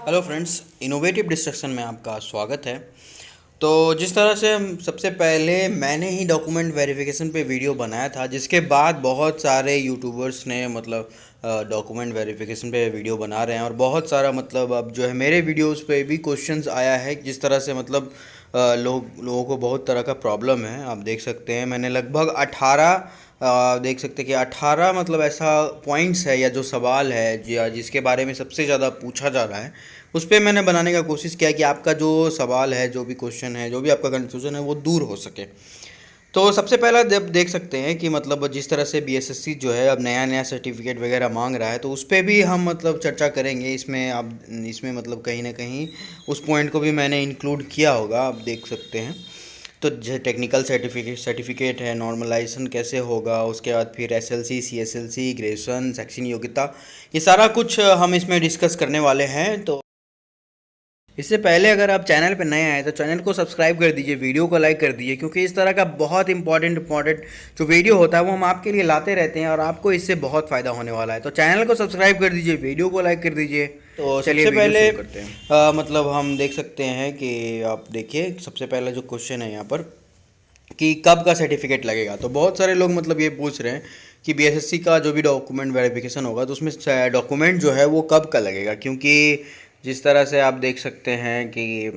Hello friends, innovative destruction में आपका स्वागत है। तो जिस तरह से हम सबसे पहले मैंने ही डॉक्यूमेंट वेरिफिकेशन पे वीडियो बनाया था, जिसके बाद बहुत सारे यूट्यूबर्स ने डॉक्यूमेंट वेरिफिकेशन पे वीडियो बना रहे हैं और बहुत सारा अब जो है मेरे वीडियोस पे भी क्वेश्चंस आया है। जिस तरह से लोगों को बहुत तरह का प्रॉब्लम है। आप देख सकते हैं मैंने लगभग 18 देख सकते हैं कि 18 ऐसा पॉइंट्स है या जो सवाल है जिसके बारे में सबसे ज़्यादा पूछा जा रहा है, उस पर मैंने बनाने का कोशिश किया कि आपका जो सवाल है, जो भी क्वेश्चन है, जो भी आपका कन्फ्यूज़न है वो दूर हो सके। तो सबसे पहला जब देख सकते हैं कि जिस तरह से बीएसएससी जो है अब नया नया सर्टिफिकेट वगैरह मांग रहा है, तो उस पर भी हम चर्चा करेंगे इसमें। अब इसमें कहीं ना कहीं उस पॉइंट को भी मैंने इंक्लूड किया होगा, आप देख सकते हैं। तो जो टेक्निकल सर्टिफिकेट है, नॉर्मलाइजेशन कैसे होगा, उसके बाद फिर एसएलसी, सीएसएलसी, ग्रेजुएशन, शैक्षणिक योग्यता, ये सारा कुछ हम इसमें डिस्कस करने वाले हैं। तो इससे पहले अगर आप चैनल पर नए आए तो चैनल को सब्सक्राइब कर दीजिए, वीडियो को लाइक कर दीजिए, क्योंकि इस तरह का बहुत इंपॉर्टेंट जो वीडियो होता है वो हम आपके लिए लाते रहते हैं और आपको इससे बहुत फ़ायदा होने वाला है। तो चैनल को सब्सक्राइब कर दीजिए, वीडियो को लाइक कर दीजिए। तो चलिए सबसे पहले करते हैं। हम देख सकते हैं कि आप देखिए सबसे पहला जो क्वेश्चन है यहाँ पर कि कब का सर्टिफिकेट लगेगा। तो बहुत सारे लोग ये पूछ रहे हैं कि बीएसएससी का जो भी डॉक्यूमेंट वेरिफिकेशन होगा तो उसमें डॉक्यूमेंट जो है वो कब का लगेगा, क्योंकि जिस तरह से आप देख सकते हैं कि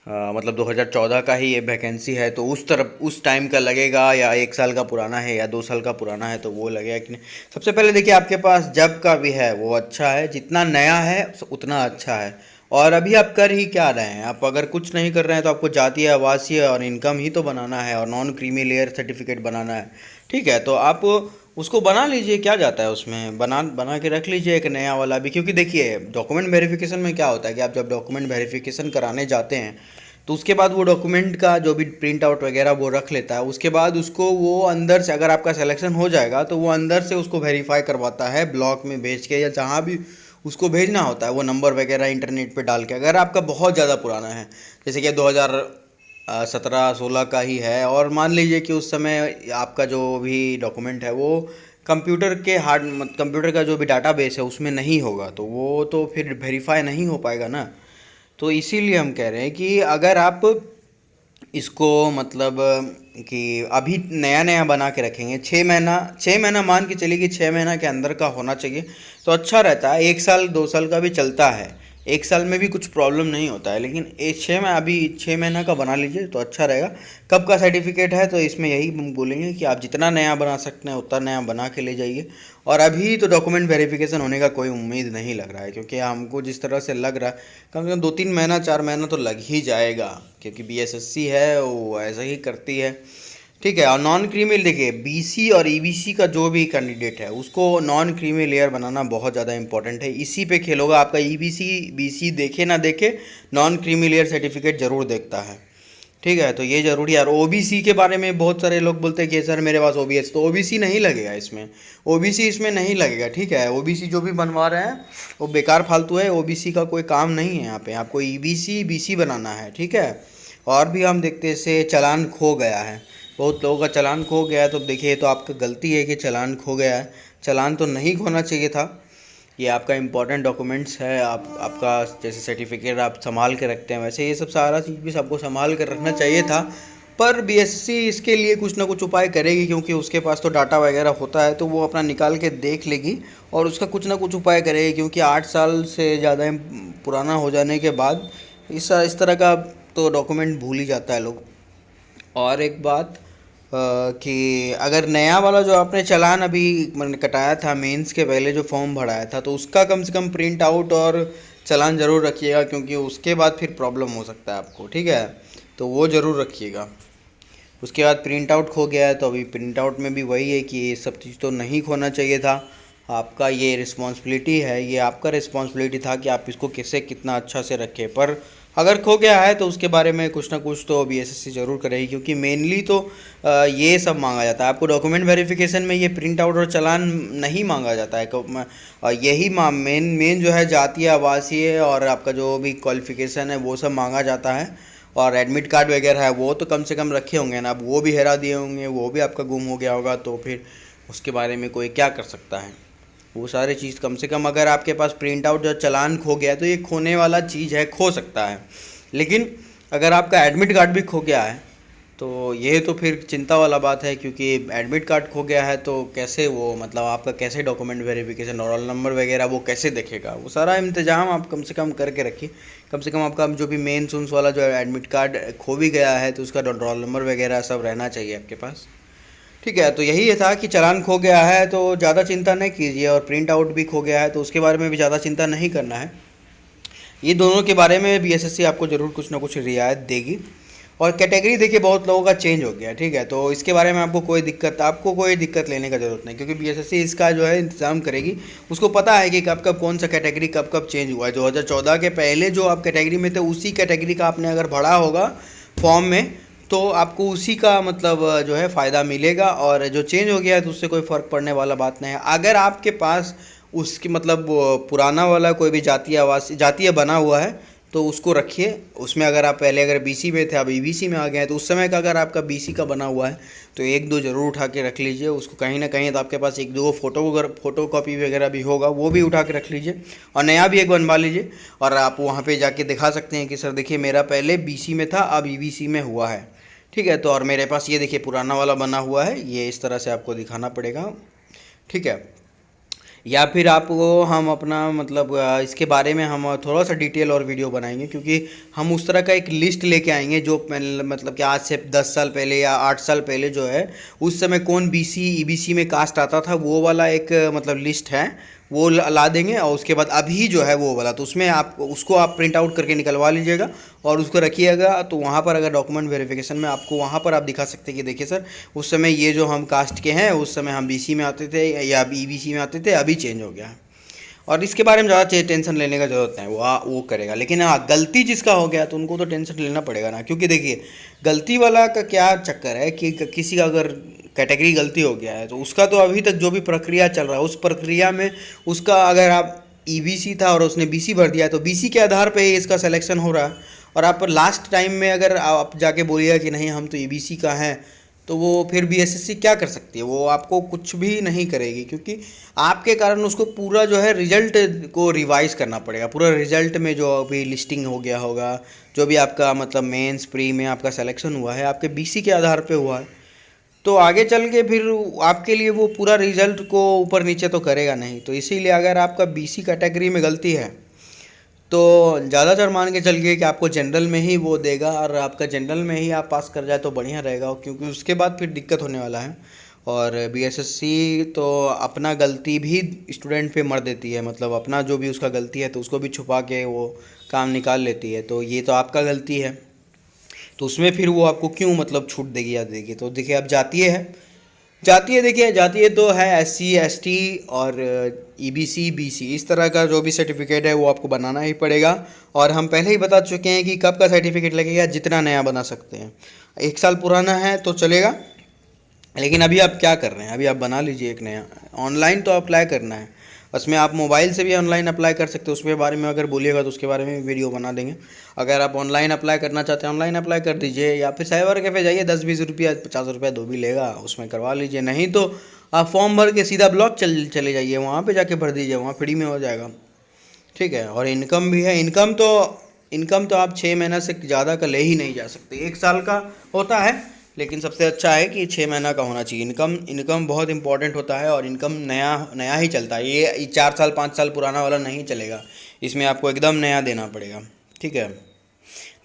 2014 का ही ये वैकेंसी है, तो उस टाइम का लगेगा या 1 साल का पुराना है या 2 साल का पुराना है तो वो लगेगा कि नहीं। सबसे पहले देखिए आपके पास जब का भी है वो अच्छा है, जितना नया है उतना अच्छा है। और अभी आप कर ही क्या रहे हैं? आप अगर कुछ नहीं कर रहे हैं तो आपको जातीय, आवासीय और इनकम ही तो बनाना है और नॉन क्रीमी लेयर सर्टिफिकेट बनाना है। ठीक है, तो आप उसको बना लीजिए, क्या जाता है उसमें, बना बना के रख लीजिए एक नया वाला भी। क्योंकि देखिए डॉक्यूमेंट वेरिफिकेशन में क्या होता है कि आप जब डॉक्यूमेंट वेरिफिकेशन कराने जाते हैं तो उसके बाद वो डॉक्यूमेंट का जो भी प्रिंट आउट वगैरह वो रख लेता है। उसके बाद उसको वो अंदर से, अगर आपका सिलेक्शन हो जाएगा तो वो अंदर से उसको वेरीफाई करवाता है, ब्लॉक में भेज के या जहाँ भी उसको भेजना होता है वो नंबर वगैरह इंटरनेट पे डाल के। अगर आपका बहुत ज़्यादा पुराना है, जैसे कि 2017-16 का ही है, और मान लीजिए कि उस समय आपका जो भी डॉक्यूमेंट है वो कंप्यूटर का जो भी डाटाबेस है उसमें नहीं होगा, तो वो तो फिर वेरीफाई नहीं हो पाएगा ना। तो इसीलिए हम कह रहे हैं कि अगर आप इसको कि अभी नया नया बना के रखेंगे, 6 महीना मान के चलिए कि 6 महीना के अंदर का होना चाहिए तो अच्छा रहता है। 1 साल 2 साल का भी चलता है, 1 साल में भी कुछ प्रॉब्लम नहीं होता है, लेकिन अभी 6 महीना का बना लीजिए तो अच्छा रहेगा। कब का सर्टिफिकेट है तो इसमें यही हम बोलेंगे कि आप जितना नया बना सकते हैं उतना नया बना के ले जाइए। और अभी तो डॉक्यूमेंट वेरिफिकेशन होने का कोई उम्मीद नहीं लग रहा है, क्योंकि हमको जिस तरह से लग रहा है कम से कम 2-3 महीना 4 महीना तो लग ही जाएगा, क्योंकि बीएसएससी है वो ऐसा ही करती है। ठीक है, और नॉन क्रीमी देखिए बीसी और ईबीसी का जो भी कैंडिडेट है उसको नॉन क्रीमी लेयर बनाना बहुत ज़्यादा इंपॉर्टेंट है। इसी पे खेलोगा आपका ईबीसी बीसी, देखे ना देखे नॉन क्रीमी लेयर सर्टिफिकेट ज़रूर देखता है। ठीक है, तो ये ज़रूरी है। और ओबीसी के बारे में बहुत सारे लोग बोलते हैं कि सर मेरे पास ओबीएस, तो ओबीसी नहीं लगेगा इसमें, ओबीसी इसमें नहीं लगेगा। ठीक है, ओबीसी जो भी बनवा रहे हैं वो बेकार फालतू है, ओबीसी का कोई काम नहीं है यहाँ पे, आपको ईबीसी बीसी बनाना है। ठीक है, और भी हम देखते हैं जैसे चालान खो गया है, बहुत लोगों का चालान खो गया है। तो देखिए ये तो आपका गलती है कि चालान खो गया है, चालान तो नहीं खोना चाहिए था। ये आपका इम्पोर्टेंट डॉक्यूमेंट्स है, आपका जैसे सर्टिफिकेट आप संभाल के रखते हैं वैसे ये सब सारा चीज़ भी सबको संभाल कर रखना चाहिए था। पर बीएससी इसके लिए कुछ ना कुछ उपाय करेगी, क्योंकि उसके पास तो डाटा वगैरह होता है, तो वो अपना निकाल के देख लेगी और उसका कुछ ना कुछ उपाय करेगी। क्योंकि 8 साल से ज़्यादा पुराना हो जाने के बाद इस तरह का तो डॉक्यूमेंट भूल ही जाता है लोग। और एक बात कि अगर नया वाला जो आपने चालान अभी मैंने कटाया था मेंस के पहले जो फॉर्म भराया था, तो उसका कम से कम प्रिंट आउट और चालान ज़रूर रखिएगा, क्योंकि उसके बाद फिर प्रॉब्लम हो सकता है आपको। ठीक है, तो वो ज़रूर रखिएगा। उसके बाद प्रिंट आउट खो गया है, तो अभी प्रिंट आउट में भी वही है कि ये सब चीज़ तो नहीं खोना चाहिए था। आपका ये रिस्पॉन्सिबिलिटी है, ये आपका रिस्पॉन्सिबिलिटी था कि आप इसको कैसे कितना अच्छा से रखें। पर अगर खो गया है तो उसके बारे में कुछ ना कुछ तो बीएसएससी ज़रूर करेगी, क्योंकि मेनली तो ये सब मांगा जाता है आपको डॉक्यूमेंट वेरिफिकेशन में। ये प्रिंट आउट और चालान नहीं मांगा जाता है, यही मेन जो है जातीय, आवासीय और आपका जो भी क्वालिफिकेशन है वो सब मांगा जाता है। और एडमिट कार्ड वगैरह है वो तो कम से कम रखे होंगे ना, अब वो भी हेरा दिए होंगे, वो भी आपका गुम हो गया होगा, तो फिर उसके बारे में कोई क्या कर सकता है। वो सारे चीज़ कम से कम अगर आपके पास प्रिंट आउट या चालान खो गया तो ये खोने वाला चीज़ है, खो सकता है। लेकिन अगर आपका एडमिट कार्ड भी खो गया है तो ये तो फिर चिंता वाला बात है, क्योंकि एडमिट कार्ड खो गया है तो कैसे वो मतलब आपका कैसे डॉक्यूमेंट वेरिफिकेशन, रोल नंबर वगैरह वो कैसे देखेगा। वो सारा इंतजाम आप कम से कम करके रखिए। कम से कम आपका जो भी मेन सुन्स वाला जो एडमिट कार्ड खो भी गया है तो उसका रोल नंबर वगैरह सब रहना चाहिए आपके पास। ठीक है, तो यही था कि चालान खो गया है तो ज़्यादा चिंता नहीं कीजिए, और प्रिंट आउट भी खो गया है तो उसके बारे में भी ज़्यादा चिंता नहीं करना है। ये दोनों के बारे में बीएसएससी आपको ज़रूर कुछ ना कुछ रियायत देगी। और कैटेगरी देखिए बहुत लोगों का चेंज हो गया, ठीक है, तो इसके बारे में आपको कोई दिक्कत लेने का ज़रूरत नहीं, क्योंकि बीएसएससी इसका जो है इंतज़ाम करेगी। उसको पता है कि कब कब कौन सा कैटेगरी कब कब चेंज हुआ है। 2014 के पहले जो आप कैटेगरी में थे उसी कैटेगरी का आपने अगर भरा होगा फॉर्म में तो आपको उसी का मतलब जो है फ़ायदा मिलेगा, और जो चेंज हो गया है तो उससे कोई फ़र्क पड़ने वाला बात नहीं है। अगर आपके पास उसकी मतलब वो पुराना वाला कोई भी जातीय बना हुआ है तो उसको रखिए उसमें। अगर आप पहले अगर बीसी में थे अब ईबीसी में आ गए हैं तो उस समय का अगर आपका बीसी का बना हुआ है तो एक दो ज़रूर उठा के रख लीजिए उसको कहीं ना कहीं। तो आपके पास एक दो फोटो कॉपी वगैरह भी होगा वो भी उठा के रख लीजिए, और नया भी एक बनवा लीजिए। और आप वहाँ पे जाके दिखा सकते हैं कि सर देखिए मेरा पहले बीसी में था अब ईबीसी में हुआ है, ठीक है, तो और मेरे पास ये देखिए पुराना वाला बना हुआ है, ये इस तरह से आपको दिखाना पड़ेगा, ठीक है। या फिर आपको हम अपना मतलब इसके बारे में हम थोड़ा सा डिटेल और वीडियो बनाएंगे, क्योंकि हम उस तरह का एक लिस्ट लेके आएंगे जो मतलब कि आज से 10 साल पहले या 8 साल पहले जो है उस समय कौन बीसी ईबीसी में कास्ट आता था वो वाला एक मतलब लिस्ट है, वो ला देंगे। और उसके बाद अभी जो है वो वाला तो उसमें आप उसको आप प्रिंट आउट करके निकलवा लीजिएगा और उसको रखिएगा। तो वहाँ पर अगर डॉक्यूमेंट वेरिफिकेशन में आपको वहाँ पर आप दिखा सकते हैं कि देखिए सर उस समय ये जो हम कास्ट के हैं उस समय हम बीसी में आते थे या ईबीसी में आते थे, अभी चेंज हो गया है। और इसके बारे में ज़्यादा टेंशन लेने का ज़रूरत नहीं, वो करेगा। लेकिन हाँ गलती जिसका हो गया तो उनको तो टेंशन लेना पड़ेगा ना, क्योंकि देखिए गलती वाला का क्या चक्कर है कि किसी का अगर कैटेगरी गलती हो गया है तो उसका तो अभी तक जो भी प्रक्रिया चल रहा है उस प्रक्रिया में उसका अगर आप ईबीसी था और उसने बीसी भर दिया है तो बीसी के आधार पे ही इसका सिलेक्शन हो रहा है। और आप लास्ट टाइम में अगर आप जाके बोलिएगा कि नहीं हम तो ईबीसी का हैं तो वो फिर बीएसएससी क्या कर सकती है, वो आपको कुछ भी नहीं करेगी, क्योंकि आपके कारण उसको पूरा जो है रिजल्ट को रिवाइज करना पड़ेगा। पूरा रिजल्ट में जो अभी लिस्टिंग हो गया होगा, जो भी आपका मतलब मेंस प्री में आपका सिलेक्शन हुआ है आपके बीसी के आधार पे हुआ है, तो आगे चल के फिर आपके लिए वो पूरा रिजल्ट को ऊपर नीचे तो करेगा नहीं। तो इसीलिए अगर आपका बीसी कैटेगरी में गलती है तो ज़्यादातर मान के चलिए कि आपको जनरल में ही वो देगा, और आपका जनरल में ही आप पास कर जाए तो बढ़िया रहेगा, क्योंकि उसके बाद फिर दिक्कत होने वाला है। और बीएसएससी तो अपना गलती भी स्टूडेंट पे मर देती है, मतलब अपना जो भी उसका गलती है तो उसको भी छुपा के वो काम निकाल लेती है। तो ये तो आपका गलती है तो उसमें फिर वो आपको क्यों मतलब छूट देगी या देगी। तो देखिए अब जातीय है, जातीय देखिए जातीय तो है एससी एसटी और ईबीसी बीसी इस तरह का जो भी सर्टिफिकेट है वो आपको बनाना ही पड़ेगा। और हम पहले ही बता चुके हैं कि कब का सर्टिफिकेट लगेगा, जितना नया बना सकते हैं। 1 साल पुराना है तो चलेगा, लेकिन अभी आप क्या कर रहे हैं, अभी आप बना लीजिए एक नया। ऑनलाइन तो अप्लाई करना है, उसमें आप मोबाइल से भी ऑनलाइन अप्लाई कर सकते हो, उसके बारे में अगर बोलिएगा तो उसके बारे में वीडियो बना देंगे। अगर आप ऑनलाइन अप्लाई करना चाहते हैं ऑनलाइन अप्लाई कर दीजिए, या फिर साइबर कैफ़े जाइए 10-20 रुपया 50 रुपया दो भी लेगा उसमें करवा लीजिए। नहीं तो आप फॉर्म भर के सीधा ब्लॉक चले जाइए, वहाँ पे जाके भर दीजिए, वहाँ फ्री में हो जाएगा, ठीक है। और इनकम भी है, इनकम तो आप 6 महीना से ज़्यादा का ले ही नहीं जा सकते। 1 साल का होता है लेकिन सबसे अच्छा है कि 6 महीना का होना चाहिए। इनकम बहुत इंपॉर्टेंट होता है, और इनकम नया नया ही चलता है, ये 4 साल 5 साल पुराना वाला नहीं चलेगा, इसमें आपको एकदम नया देना पड़ेगा, ठीक है।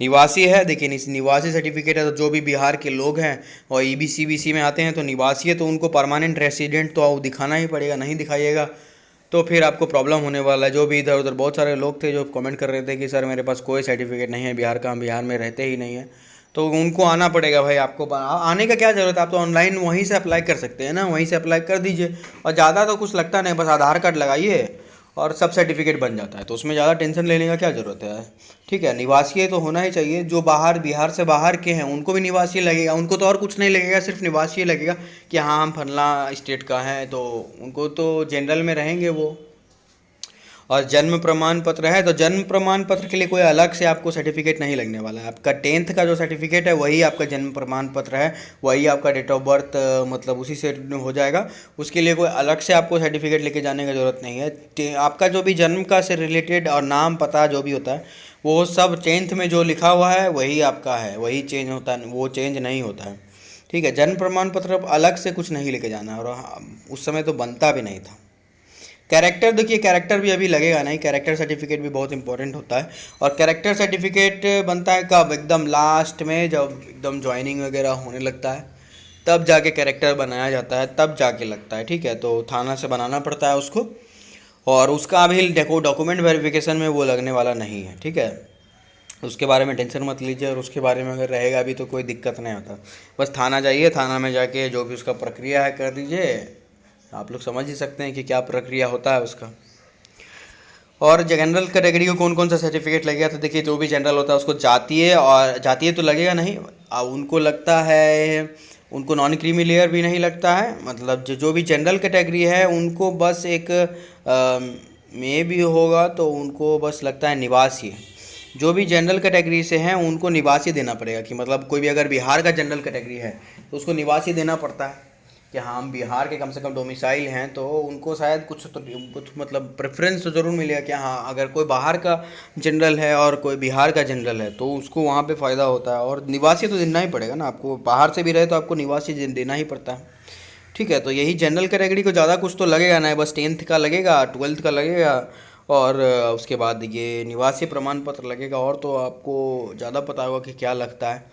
निवासी है, देखिए इस निवासी सर्टिफिकेट है तो जो भी बिहार के लोग हैं और ईबीसी बीसी में आते हैं तो निवासी है तो उनको परमानेंट रेसिडेंट तो दिखाना ही पड़ेगा, नहीं दिखाइएगा तो फिर आपको प्रॉब्लम होने वाला है। जो भी इधर उधर बहुत सारे लोग थे जो कमेंट कर रहे थे कि सर मेरे पास कोई सर्टिफिकेट नहीं है बिहार का, हम बिहार में रहते ही नहीं है, तो उनको आना पड़ेगा भाई। आपको आने का क्या ज़रूरत है, आप तो ऑनलाइन वहीं से अप्लाई कर सकते हैं ना, वहीं से अप्लाई कर दीजिए। और ज़्यादा तो कुछ लगता नहीं, बस आधार कार्ड लगाइए और सब सर्टिफिकेट बन जाता है, तो उसमें ज़्यादा टेंशन लेने का क्या ज़रूरत है, ठीक है। निवासी तो होना ही चाहिए, जो बिहार से बाहर के हैं उनको भी निवासी लगेगा, उनको तो और कुछ नहीं लगेगा, सिर्फ निवासी लगेगा कि हाँ हम फला स्टेट का हैं, तो उनको तो जनरल में रहेंगे वो। और जन्म प्रमाण पत्र है तो जन्म प्रमाण पत्र के लिए कोई अलग से आपको सर्टिफिकेट नहीं लगने वाला है। आपका 10th का जो सर्टिफिकेट है वही आपका जन्म प्रमाण पत्र है, वही आपका डेट ऑफ बर्थ मतलब उसी से हो जाएगा। उसके लिए कोई अलग से आपको सर्टिफिकेट लेके जाने की ज़रूरत नहीं है। आपका जो भी जन्म का से रिलेटेड और नाम पता जो भी होता है वो सब 10th में जो लिखा हुआ है वही आपका है, वही चेंज होता है, वो चेंज नहीं होता है। ठीक है, जन्म प्रमाण पत्र अब अलग से कुछ नहीं लेके जाना है, और उस समय तो बनता भी नहीं था। कैरेक्टर देखिए, कैरेक्टर भी अभी लगेगा नहीं, कैरेक्टर सर्टिफिकेट भी बहुत इंपॉर्टेंट होता है। और कैरेक्टर सर्टिफिकेट बनता है कब, एकदम लास्ट में, जब एकदम ज्वाइनिंग वगैरह होने लगता है तब जाके कैरेक्टर बनाया जाता है, तब जाके लगता है। ठीक है, तो थाना से बनाना पड़ता है उसको, और उसका अभी देखो डॉक्यूमेंट वेरिफिकेशन में वो लगने वाला नहीं है। ठीक है, उसके बारे में टेंशन मत लीजिए, और उसके बारे में अगर रहेगा भी तो कोई दिक्कत नहीं होता। बस थाना जाइए, थाना में जाके जो भी उसका प्रक्रिया है कर दीजिए। आप लोग समझ ही सकते हैं कि क्या प्रक्रिया होता है उसका। और जनरल कैटेगरी को कौन कौन सा सर्टिफिकेट लगेगा, तो देखिए जो भी जनरल होता है उसको जातीय, और जातीय तो लगेगा नहीं, उनको लगता है, उनको नॉन क्रीमी लेयर भी नहीं लगता है। मतलब जो भी जनरल कैटेगरी है उनको बस एक में भी होगा तो उनको बस लगता है निवासी। जो भी जनरल कैटेगरी से हैं उनको निवासी देना पड़ेगा, कि मतलब कोई भी अगर बिहार का जनरल कैटेगरी है तो उसको निवासी देना पड़ता है कि हाँ हम बिहार के कम से कम डोमिसाइल हैं, तो उनको शायद कुछ मतलब प्रेफरेंस तो ज़रूर मिलेगा कि हाँ अगर कोई बाहर का जनरल है और कोई बिहार का जनरल है तो उसको वहाँ पे फ़ायदा होता है। और निवासी तो देना ही पड़ेगा ना, आपको बाहर से भी रहे तो आपको निवासी देना ही पड़ता है। ठीक है, तो यही जनरल कैटेगरी को ज़्यादा कुछ तो लगेगा ना, बस 10th का लगेगा, 12th का लगेगा, और उसके बाद ये निवासी प्रमाण पत्र लगेगा। और तो आपको ज़्यादा पता होगा कि क्या लगता है।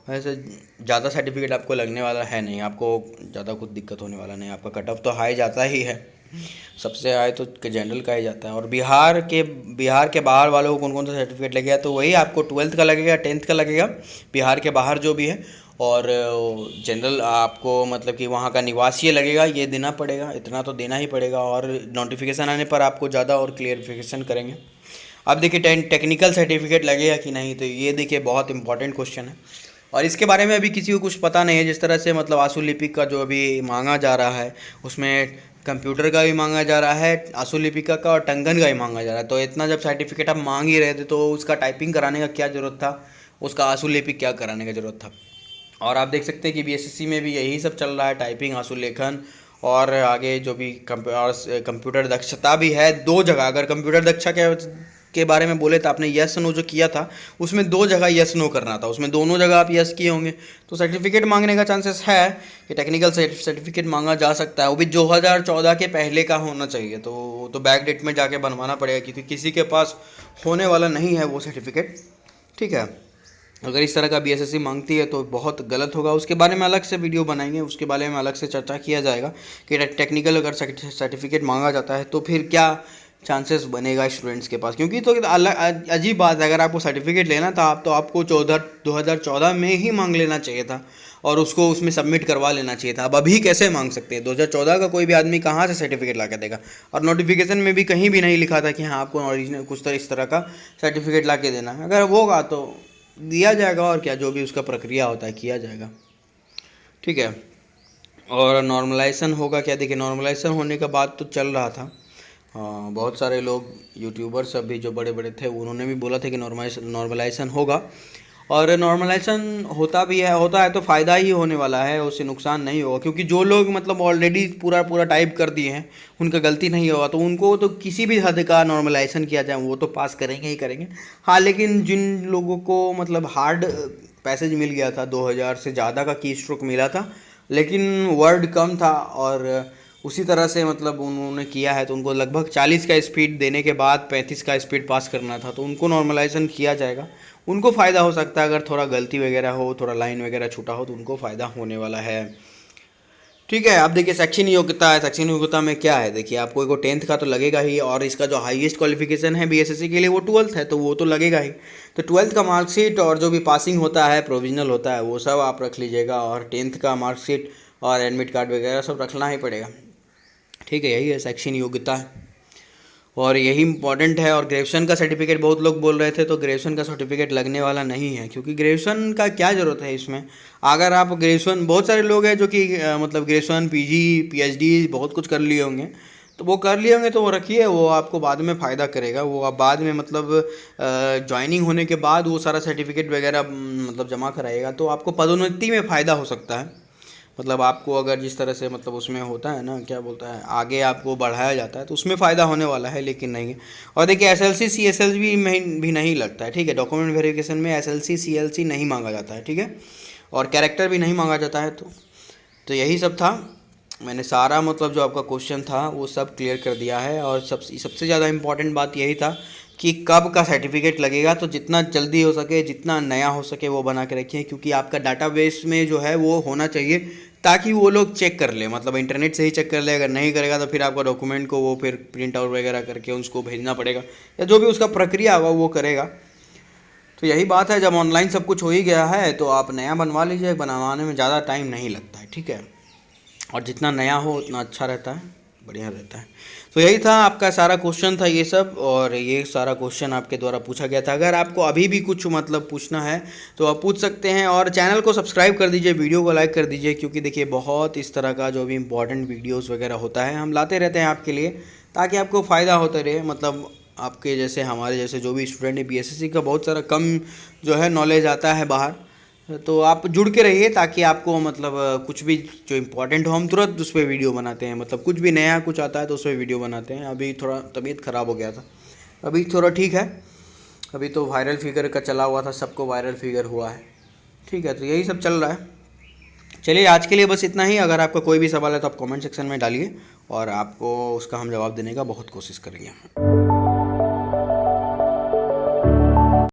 वैसे ज़्यादा सर्टिफिकेट आपको लगने वाला है नहीं, आपको ज़्यादा कुछ दिक्कत होने वाला नहीं। आपका कट ऑफ तो हाई जाता ही है, सबसे हाई तो जनरल का ही जाता है। और बिहार के बाहर वालों को कौन कौन सा सर्टिफिकेट लगेगा, तो वही आपको 12th का लगेगा, 10th का लगेगा, बिहार के बाहर जो भी है। और जनरल आपको मतलब कि वहाँ का निवासी लगेगा, ये देना पड़ेगा, इतना तो देना ही पड़ेगा। और नोटिफिकेशन आने पर आपको ज़्यादा और क्लियरिफिकेशन करेंगे। अब देखिए टेक्निकल सर्टिफिकेट लगेगा कि नहीं, तो ये देखिए बहुत इंपॉर्टेंट क्वेश्चन है, और इसके बारे में अभी किसी को कुछ पता नहीं है। जिस तरह से मतलब आंसू लिपिक का जो अभी मांगा जा रहा है उसमें कंप्यूटर का भी मांगा जा रहा है, आंसू लिपिका का और टंगन का भी मांगा जा रहा है। तो इतना जब सर्टिफिकेट आप मांग ही रहे थे तो उसका टाइपिंग कराने का क्या ज़रूरत था, उसका आंसू लिपिक क्या कराने का ज़रूरत था। और आप देख सकते हैं कि बीएसएससी में भी यही सब चल रहा है, टाइपिंग, आंसू लेखन, और आगे जो भी कंप्यूटर दक्षता भी है 2 जगह। अगर कंप्यूटर दक्षा के बारे में बोले तो आपने यस नो जो किया था उसमें 2 जगह यस नो करना था, उसमें दोनों जगह आप यस किए होंगे, तो सर्टिफिकेट मांगने का चांसेस है कि टेक्निकल सर्टिफिकेट मांगा जा सकता है। वो भी 2014 के पहले का होना चाहिए, तो बैक डेट में जाके बनवाना पड़ेगा, क्योंकि किसी के पास होने वाला नहीं है वो सर्टिफिकेट। ठीक है, अगर इस तरह का बीएसएससी मांगती है तो बहुत गलत होगा। उसके बारे में अलग से वीडियो बनाएंगे, उसके बारे में अलग से चर्चा किया जाएगा कि टेक्निकल अगर सर्टिफिकेट मांगा जाता है तो फिर क्या चांसेस बनेगा स्टूडेंट्स के पास। क्योंकि तो अलग अजीब बात है, अगर आपको सर्टिफिकेट लेना था तो आपको 2014 में ही मांग लेना चाहिए था, और उसको उसमें सबमिट करवा लेना चाहिए था। अब अभी कैसे मांग सकते हैं, 2014 का कोई भी आदमी कहाँ से सर्टिफिकेट ला के देगा। और नोटिफिकेशन में भी कहीं भी नहीं लिखा था कि हाँ आपको ओरिजिनल कुछ इस तरह का सर्टिफिकेट ला के देना है। अगर होगा तो दिया जाएगा, और क्या जो भी उसका प्रक्रिया होता है किया जाएगा। ठीक है, और नॉर्मलाइजेशन होगा क्या, देखिए नॉर्मलाइजेशन होने का बात तो चल रहा था। हाँ, बहुत सारे लोग यूट्यूबर सब भी जो बड़े बड़े थे उन्होंने भी बोला था कि नॉर्मलाइजेशन होगा, और नॉर्मलाइजेशन होता है तो फ़ायदा ही होने वाला है, उससे नुकसान नहीं होगा। क्योंकि जो लोग मतलब ऑलरेडी पूरा टाइप कर दिए हैं उनका गलती नहीं होगा, तो उनको तो किसी भी हद का नॉर्मलाइजेशन किया जाए वो तो पास करेंगे ही करेंगे। हाँ, लेकिन जिन लोगों को मतलब हार्ड पैसेज मिल गया था, 2000 से ज़्यादा का की स्ट्रोक मिला था लेकिन वर्ड कम था, और उसी तरह से मतलब उन्होंने किया है, तो उनको लगभग 40 का स्पीड देने के बाद 35 का स्पीड पास करना था, तो उनको नॉर्मलाइजेशन किया जाएगा। उनको फ़ायदा हो सकता है, अगर थोड़ा गलती वगैरह हो, थोड़ा लाइन वगैरह छूटा हो तो उनको फ़ायदा होने वाला है। ठीक है, आप देखिए शैक्षणिक योग्यता है, शैक्षणिक योग्यता में क्या है, देखिए आपको एक 10th का तो लगेगा ही, और इसका जो हाईएस्ट क्वालिफिकेशन है बीएसएससी के लिए वो 12th है, तो वो तो लगेगा ही। तो 12th का मार्कशीट और जो भी पासिंग होता है, प्रोविजनल होता है, वो सब आप रख लीजिएगा, और 10th का मार्कशीट और एडमिट कार्ड वगैरह सब रखना ही पड़ेगा। ठीक है, यही है शैक्षणिक योग्यता है, और यही इंपॉर्टेंट है। और ग्रेजुएशन का सर्टिफिकेट बहुत लोग बोल रहे थे, तो ग्रेजुएशन का सर्टिफिकेट लगने वाला नहीं है, क्योंकि ग्रेजुएशन का क्या ज़रूरत है इसमें। अगर आप ग्रेजुएशन, बहुत सारे लोग हैं जो कि मतलब ग्रेजुएशन, पीजी, पीएचडी बहुत कुछ कर लिए होंगे, तो वो कर लिए होंगे तो वो रखिए, वो आपको बाद में फ़ायदा करेगा। वो आप बाद में मतलब जॉइनिंग होने के बाद वो सारा सर्टिफिकेट वगैरह मतलब जमा कराइएगा तो आपको पदोन्नति में फ़ायदा हो सकता है। मतलब आपको अगर जिस तरह से मतलब उसमें होता है ना, क्या बोलता है, आगे आपको बढ़ाया जाता है तो उसमें फ़ायदा होने वाला है, लेकिन नहीं है। और देखिए एसएलसी सीएसएल भी नहीं लगता है, ठीक है। डॉक्यूमेंट वेरिफिकेशन में एसएलसी सीएलसी नहीं मांगा जाता है, ठीक है। और कैरेक्टर भी नहीं मांगा जाता है। तो यही सब था। मैंने सारा मतलब जो आपका क्वेश्चन था वो सब क्लियर कर दिया है। और सबसे ज़्यादा इम्पॉर्टेंट बात यही था कि कब का सर्टिफिकेट लगेगा, तो जितना जल्दी हो सके, जितना नया हो सके वो बना के रखिए, क्योंकि आपका डाटाबेस में जो है वो होना चाहिए, ताकि वो लोग चेक कर ले, मतलब इंटरनेट से ही चेक कर ले। अगर नहीं करेगा तो फिर आपका डॉक्यूमेंट को वो फिर प्रिंट आउट वगैरह करके उसको भेजना पड़ेगा, या जो भी उसका प्रक्रिया होगा वो करेगा। तो यही बात है, जब ऑनलाइन सब कुछ हो ही गया है तो आप नया बनवा लीजिए, बनवाने में ज़्यादा टाइम नहीं लगता है, ठीक है। और जितना नया हो उतना अच्छा रहता है, बढ़िया रहता है। तो यही था आपका सारा क्वेश्चन था ये सब, और ये सारा क्वेश्चन आपके द्वारा पूछा गया था। अगर आपको अभी भी कुछ मतलब पूछना है तो आप पूछ सकते हैं। और चैनल को सब्सक्राइब कर दीजिए, वीडियो को लाइक कर दीजिए, क्योंकि देखिए बहुत इस तरह का जो भी इम्पोर्टेंट वीडियोज़ वगैरह होता है हम लाते रहते हैं आपके लिए, ताकि आपको फ़ायदा होता रहे। मतलब आपके जैसे, हमारे जैसे जो भी स्टूडेंट है बीएसएससी का बहुत सारा कम जो है नॉलेज आता है बाहर, तो आप जुड़ के रहिए, ताकि आपको मतलब कुछ भी जो इम्पोर्टेंट हो हम तुरंत उस पर वीडियो बनाते हैं। मतलब कुछ भी नया कुछ आता है तो उस पर वीडियो बनाते हैं। अभी थोड़ा तबीयत ख़राब हो गया था, अभी थोड़ा ठीक है। अभी तो वायरल फिगर का चला हुआ था, सबको वायरल फिगर हुआ है, ठीक है। तो यही सब चल रहा है। चलिए आज के लिए बस इतना ही। अगर आपका कोई भी सवाल है तो आप कमेंट सेक्शन में डालिए, और आपको उसका हम जवाब देने का बहुत कोशिश करेंगे।